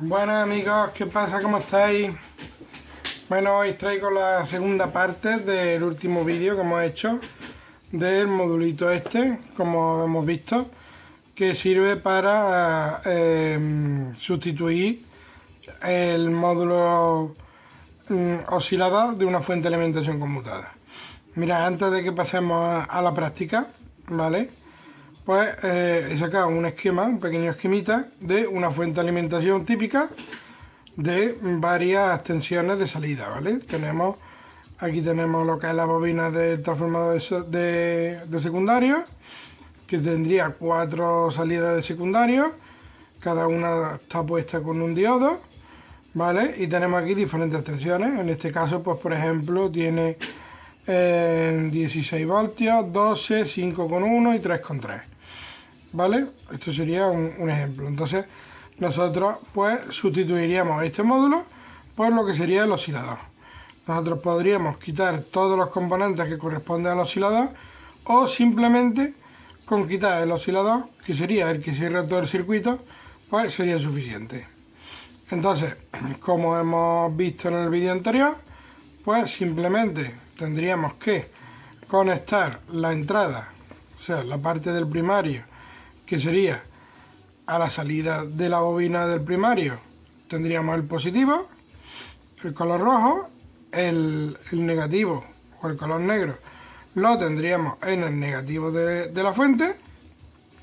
Buenas amigos, ¿qué pasa? ¿Cómo estáis? Bueno, hoy traigo la segunda parte del último vídeo que hemos hecho del modulito este, como hemos visto, que sirve para sustituir el módulo oscilador de una fuente de alimentación conmutada. Mira, antes de que pasemos a la práctica, ¿vale? Pues he sacado un esquema, un pequeño esquemita de una fuente de alimentación típica de varias tensiones de salida, ¿vale? Aquí tenemos lo que es la bobina del transformador de secundario, que tendría 4 salidas de secundario, cada una está puesta con un diodo, ¿vale? Y tenemos aquí diferentes tensiones. En este caso, pues por ejemplo, tiene 16 voltios, 12, 5,1 y 3,3. ¿Vale? Esto sería un ejemplo. Entonces nosotros pues sustituiríamos este módulo por lo que sería el oscilador. Nosotros podríamos quitar todos los componentes que corresponden al oscilador o simplemente con quitar el oscilador, que sería el que cierra todo el circuito, pues sería suficiente. Entonces, como hemos visto en el vídeo anterior, pues simplemente tendríamos que conectar la entrada, o sea, la parte del primario, que sería a la salida de la bobina del primario, tendríamos el positivo, el color rojo, el negativo o el color negro lo tendríamos en el negativo de la fuente,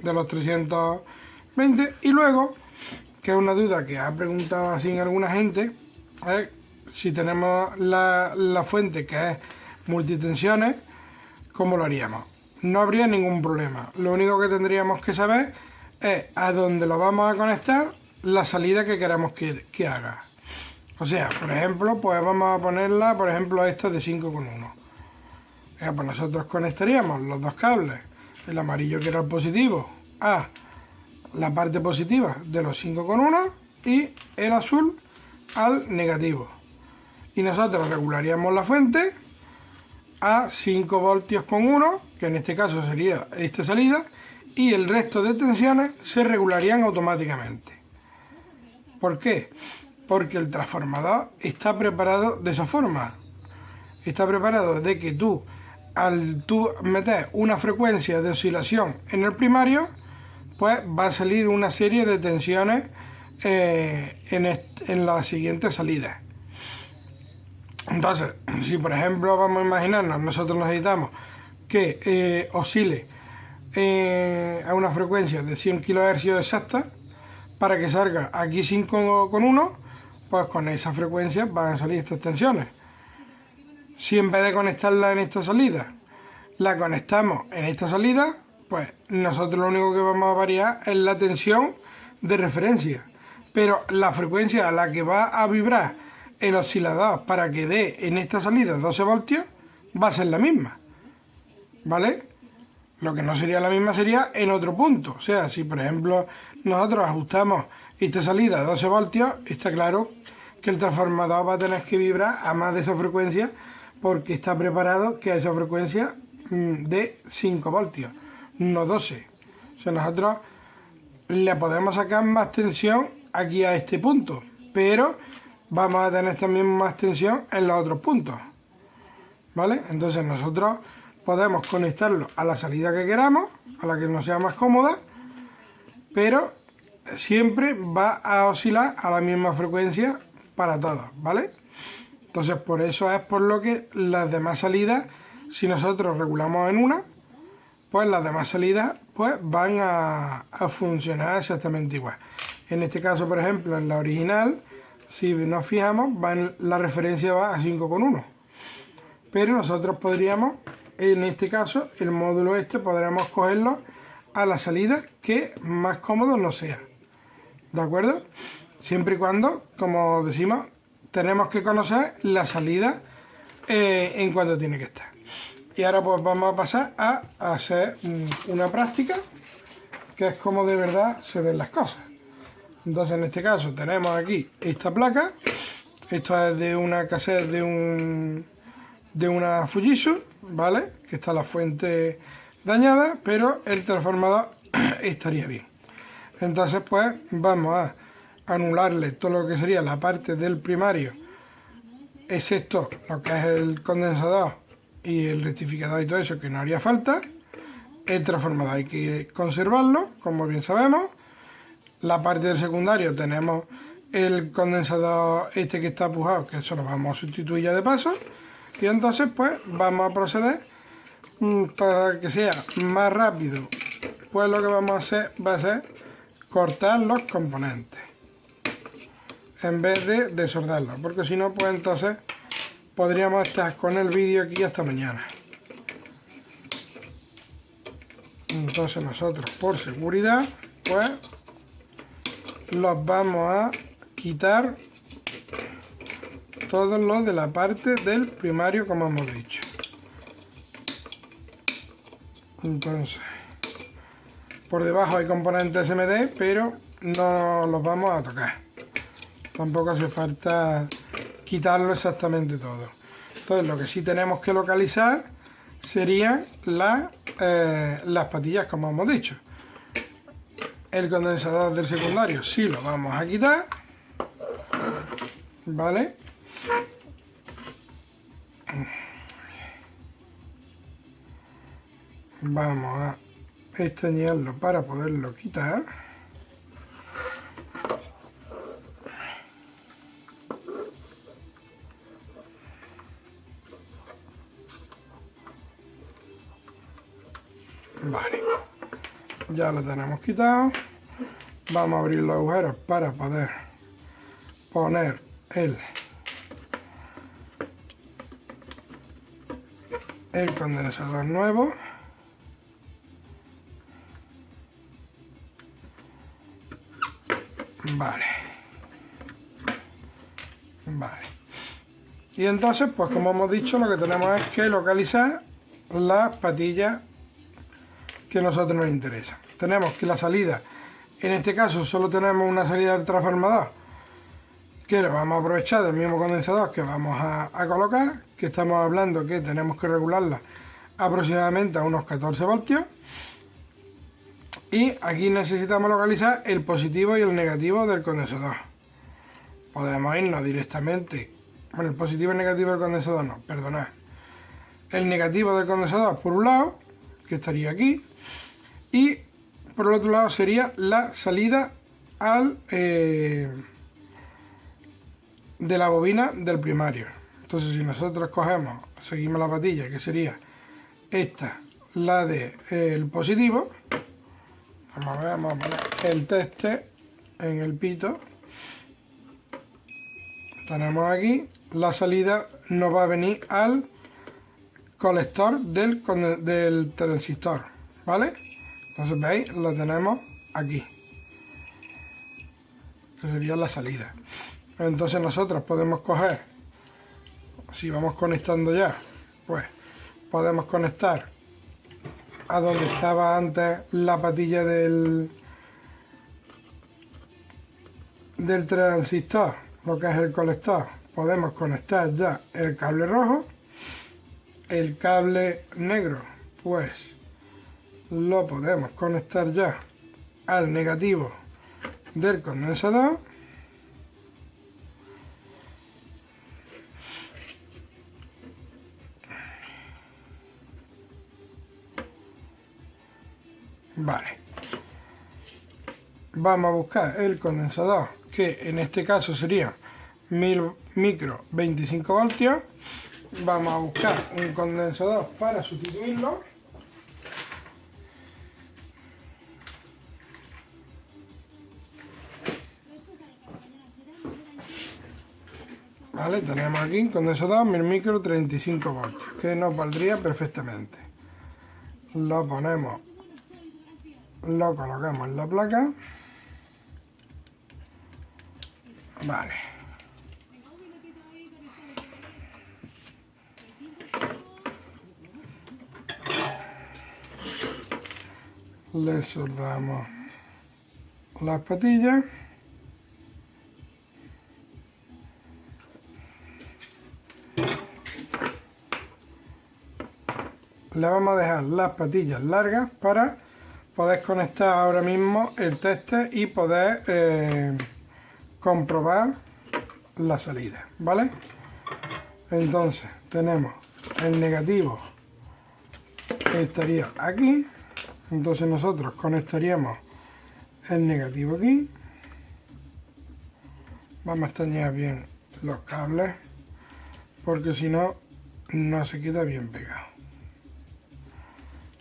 de los 320, y luego, que es una duda que ha preguntado así alguna gente, es si tenemos la fuente que es multitensiones, ¿cómo lo haríamos? No habría ningún problema. Lo único que tendríamos que saber es a dónde lo vamos a conectar, la salida que queramos que haga. O sea, por ejemplo, pues vamos a ponerla, por ejemplo, a esta de 5,1. Pues nosotros conectaríamos los dos cables, el amarillo que era el positivo, a la parte positiva de los 5,1 y el azul al negativo. Y nosotros regularíamos la fuente a 5 voltios con 1, que en este caso sería esta salida, y el resto de tensiones se regularían automáticamente. ¿Por qué? Porque el transformador está preparado de esa forma. Está preparado de que al meter una frecuencia de oscilación en el primario, pues va a salir una serie de tensiones en las siguientes salidas. Entonces, si por ejemplo vamos a imaginarnos, nosotros necesitamos que oscile a una frecuencia de 100 kHz exacta para que salga aquí 5,1, pues con esa frecuencia van a salir estas tensiones. Si en vez de conectarla en esta salida, la conectamos en esta salida, pues nosotros lo único que vamos a variar es la tensión de referencia, pero la frecuencia a la que va a vibrar el oscilador para que dé en esta salida 12 voltios va a ser la misma, ¿vale? Lo que no sería la misma sería en otro punto. O sea, si por ejemplo nosotros ajustamos esta salida a 12 voltios, está claro que el transformador va a tener que vibrar a más de esa frecuencia porque está preparado que a esa frecuencia de 5 voltios, no 12. O sea, nosotros le podemos sacar más tensión aquí a este punto, pero vamos a tener también más tensión en los otros puntos, ¿vale? Entonces nosotros podemos conectarlo a la salida que queramos, a la que nos sea más cómoda, pero siempre va a oscilar a la misma frecuencia para todos, ¿vale? Entonces por eso es por lo que las demás salidas, si nosotros regulamos en una, pues las demás salidas pues van a funcionar exactamente igual. En este caso, por ejemplo, en la original, si nos fijamos, la referencia va a 5,1. Pero nosotros podríamos, en este caso, el módulo podremos cogerlo a la salida que más cómodo nos sea. ¿De acuerdo? Siempre y cuando, como decimos, tenemos que conocer la salida en cuanto tiene que estar. Y ahora pues vamos a pasar a hacer una práctica, que es como de verdad se ven las cosas. Entonces en este caso tenemos aquí esta placa. Esto es de una cassette de una Fujitsu, ¿vale? Que está la fuente dañada, pero el transformador estaría bien. Entonces pues vamos a anularle todo lo que sería la parte del primario, excepto lo que es el condensador y el rectificador y todo eso, que no haría falta. El transformador hay que conservarlo, como bien sabemos. La parte del secundario tenemos el condensador este que está pujado, que eso lo vamos a sustituir ya de paso. Y entonces pues vamos a proceder para que sea más rápido. Pues lo que vamos a hacer va a ser cortar los componentes en vez de desoldarlos, porque si no pues entonces podríamos estar con el vídeo aquí hasta mañana. Entonces nosotros por seguridad pues los vamos a quitar todos los de la parte del primario, como hemos dicho. Entonces por debajo hay componentes SMD, pero no los vamos a tocar. Tampoco hace falta quitarlo exactamente todo. Entonces lo que sí tenemos que localizar serían las patillas, como hemos dicho. El condensador del secundario sí lo vamos a quitar, ¿vale? Vamos a estañarlo para poderlo quitar. Vale, ya lo tenemos quitado. Vamos a abrir los agujeros para poder poner el condensador nuevo. Vale. Y entonces, pues como hemos dicho, lo que tenemos es que localizar las patillas que a nosotros nos interesan. Tenemos que la salida, en este caso solo tenemos una salida del transformador, que lo vamos a aprovechar del mismo condensador que vamos a colocar, que estamos hablando que tenemos que regularla aproximadamente a unos 14 voltios. Y aquí necesitamos localizar el positivo y el negativo del condensador. Podemos irnos directamente, bueno, el positivo y el negativo del condensador no, perdonad. El negativo del condensador por un lado, que estaría aquí, y por el otro lado sería la salida de la bobina del primario. Entonces si nosotros cogemos, seguimos la patilla, que sería esta, la del positivo. Vamos a poner el teste en el pito. Tenemos aquí, la salida nos va a venir al colector del transistor, ¿vale? Entonces veis, lo tenemos aquí. Que sería la salida. Entonces nosotros podemos coger, si vamos conectando ya, pues podemos conectar a donde estaba antes la patilla del transistor, lo que es el colector. Podemos conectar ya el cable rojo, el cable negro, pues lo podemos conectar ya al negativo del condensador. Vale, vamos a buscar el condensador, que en este caso sería 1000 micro 25 voltios. Vamos a buscar un condensador para sustituirlo. Vale, tenemos aquí un condensador 1000 micro 35 voltios, que nos valdría perfectamente. Lo ponemos, lo colocamos en la placa. Vale. Le soldamos las patillas. Le vamos a dejar las patillas largas para poder conectar ahora mismo el tester y poder comprobar la salida, ¿vale? Entonces tenemos el negativo que estaría aquí, entonces nosotros conectaríamos el negativo aquí. Vamos a estañar bien los cables porque si no, no se queda bien pegado,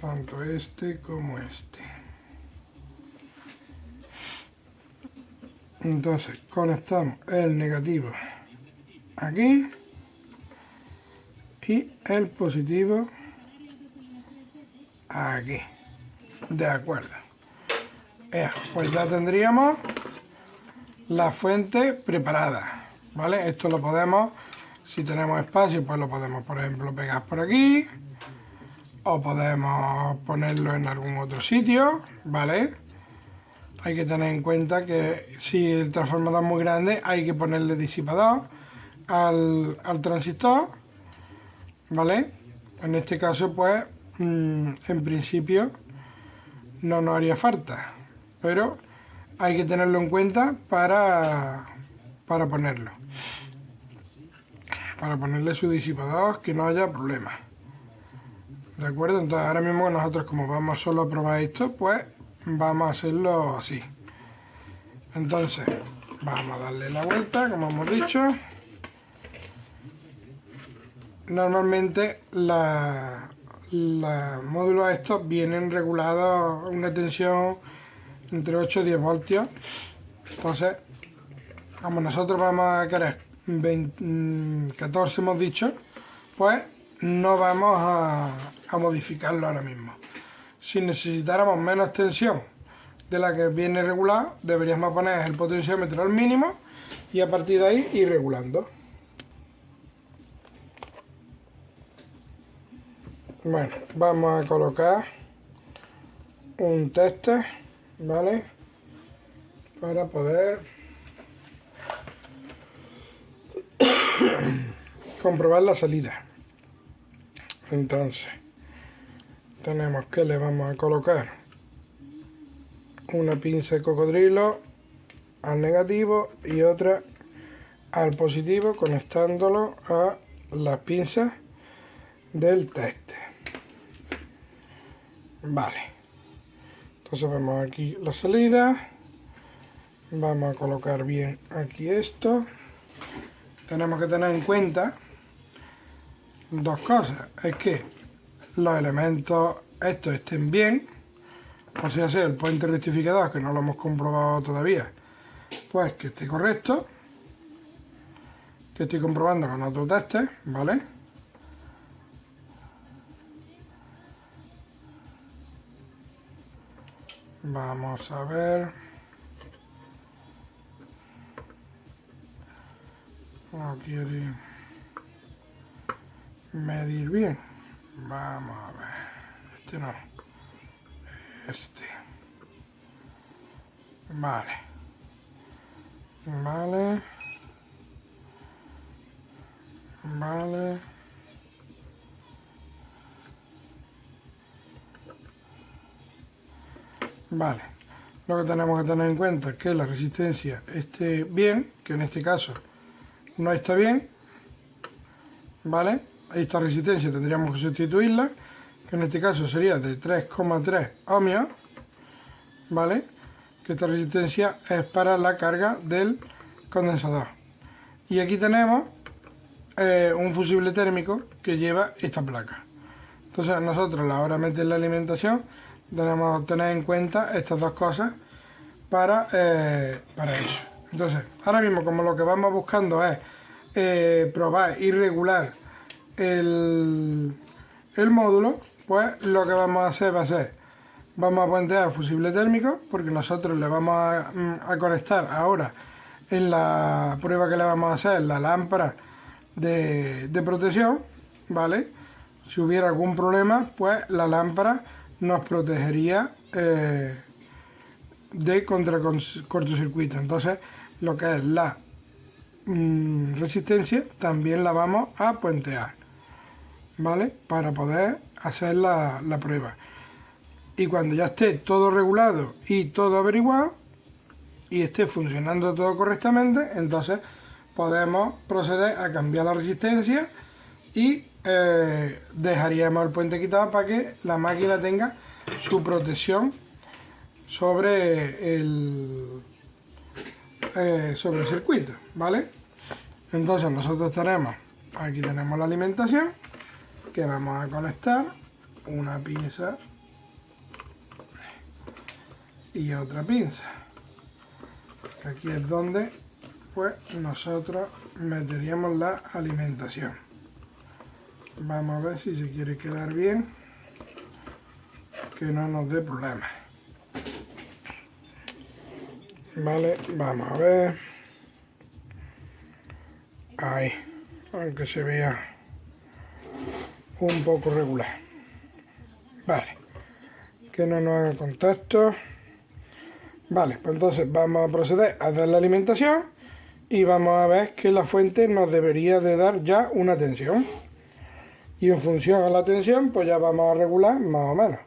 tanto este como este. Entonces conectamos el negativo aquí y el positivo aquí. De acuerdo. Pues ya tendríamos la fuente preparada, ¿vale? Esto lo podemos, si tenemos espacio, pues lo podemos, por ejemplo, pegar por aquí, o podemos ponerlo en algún otro sitio, ¿vale? Hay que tener en cuenta que si el transformador es muy grande, hay que ponerle disipador al transistor, ¿vale? En este caso, pues, en principio no nos haría falta, pero hay que tenerlo en cuenta para ponerlo. Para ponerle su disipador, que no haya problemas. ¿De acuerdo? Entonces ahora mismo nosotros, como vamos solo a probar esto, pues vamos a hacerlo así. Entonces vamos a darle la vuelta, como hemos dicho. Normalmente los módulos estos vienen regulados a una tensión entre 8 y 10 voltios. Entonces, como nosotros vamos a querer 14, hemos dicho, pues no vamos a modificarlo ahora mismo. Si necesitáramos menos tensión de la que viene regulada, deberíamos poner el potenciómetro al mínimo y a partir de ahí ir regulando. Bueno, vamos a colocar un tester, ¿vale? Para poder comprobar la salida. Entonces tenemos que le vamos a colocar una pinza de cocodrilo al negativo y otra al positivo, conectándolo a las pinzas del teste. Vale, entonces vemos aquí la salida. Vamos a colocar bien aquí esto. Tenemos que tener en cuenta dos cosas. Es que los elementos estos estén bien. O sea, el puente rectificador, que no lo hemos comprobado todavía, pues que esté correcto. Que estoy comprobando con otro teste, ¿vale? Vamos a ver. No quiere medir bien. Vamos a ver. Este no. Este. Vale. Vale. Vale. Vale. Lo que tenemos que tener en cuenta es que la resistencia esté bien, que en este caso no está bien, ¿vale? Esta resistencia tendríamos que sustituirla, que en este caso sería de 3,3 ohmios, ¿vale? Que esta resistencia es para la carga del condensador. Y aquí tenemos un fusible térmico que lleva esta placa. Entonces nosotros a la hora de meter la alimentación tenemos que tener en cuenta estas dos cosas para eso. Entonces, ahora mismo, como lo que vamos buscando es probar y regular el módulo, pues lo que vamos a hacer va a ser, vamos a puentear fusible térmico, porque nosotros le vamos a conectar ahora en la prueba que le vamos a hacer la lámpara de protección, ¿vale? Si hubiera algún problema, pues la lámpara nos protegería de contra cortocircuito. Entonces, lo que es la resistencia también la vamos a puentear, ¿vale? Para poder hacer la prueba. Y cuando ya esté todo regulado y todo averiguado, y esté funcionando todo correctamente, entonces podemos proceder a cambiar la resistencia y dejaríamos el puente quitado para que la máquina tenga su protección sobre el circuito, ¿vale? Entonces nosotros aquí tenemos la alimentación, que vamos a conectar una pinza y otra pinza. Aquí es donde pues nosotros meteríamos la alimentación. Vamos a ver si se quiere quedar bien, que no nos dé problemas. Vale, vamos a ver. Ahí, aunque se vea un poco regular. Vale, que no nos haga contacto. Vale, pues entonces vamos a proceder a dar la alimentación y vamos a ver que la fuente nos debería de dar ya una tensión. Y en función a la tensión, pues ya vamos a regular más o menos.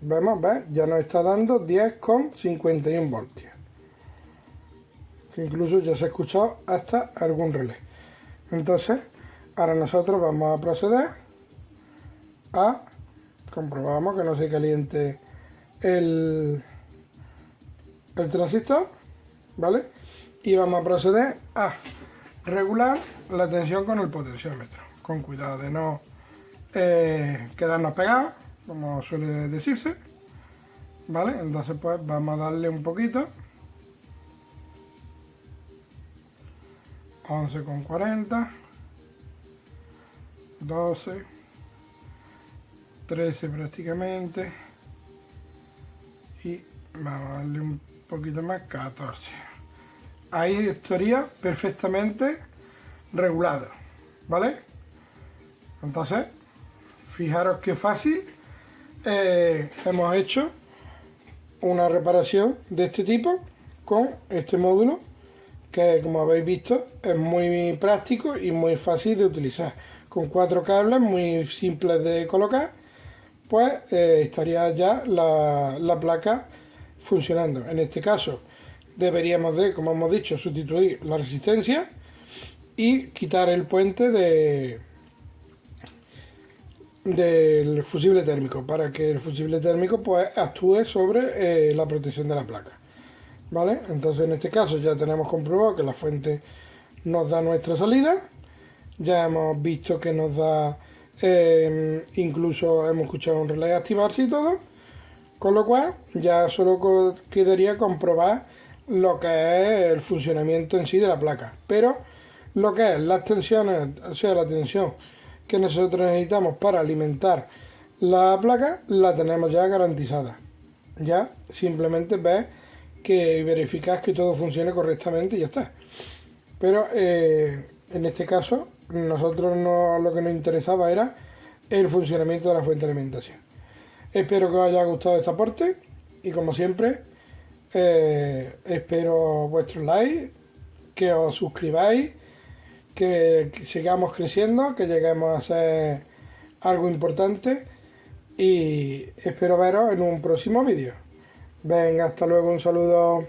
Vemos, ¿ves? Ya nos está dando 10,51 voltios. Incluso ya se ha escuchado hasta algún relé. Entonces, ahora nosotros vamos a proceder a comprobamos que no se caliente el transistor, ¿vale? Y vamos a proceder a regular la tensión con el potenciómetro, con cuidado de no quedarnos pegados, como suele decirse, ¿vale? Entonces pues vamos a darle un poquito, 11,40, 12, 13 prácticamente, y vamos a darle un poquito más, 14. Ahí estaría perfectamente regulado, ¿vale? Entonces, fijaros qué fácil hemos hecho una reparación de este tipo con este módulo, que como habéis visto es muy práctico y muy fácil de utilizar. Con 4 cables muy simples de colocar, pues estaría ya la placa funcionando. En este caso deberíamos de, como hemos dicho, sustituir la resistencia y quitar el puente del fusible térmico, para que el fusible térmico pues actúe sobre la protección de la placa, ¿vale? Entonces en este caso ya tenemos comprobado que la fuente nos da nuestra salida, ya hemos visto que nos da incluso hemos escuchado un relé activarse y todo, con lo cual ya solo quedaría comprobar lo que es el funcionamiento en sí de la placa, pero lo que es las tensiones, o sea, la tensión que nosotros necesitamos para alimentar la placa, la tenemos ya garantizada. Ya simplemente ves que verificas que todo funcione correctamente y ya está. Pero en este caso, nosotros lo que nos interesaba era el funcionamiento de la fuente de alimentación. Espero que os haya gustado este aporte y como siempre espero vuestros likes, que os suscribáis, que sigamos creciendo, que lleguemos a ser algo importante y espero veros en un próximo vídeo. Venga, hasta luego, un saludo.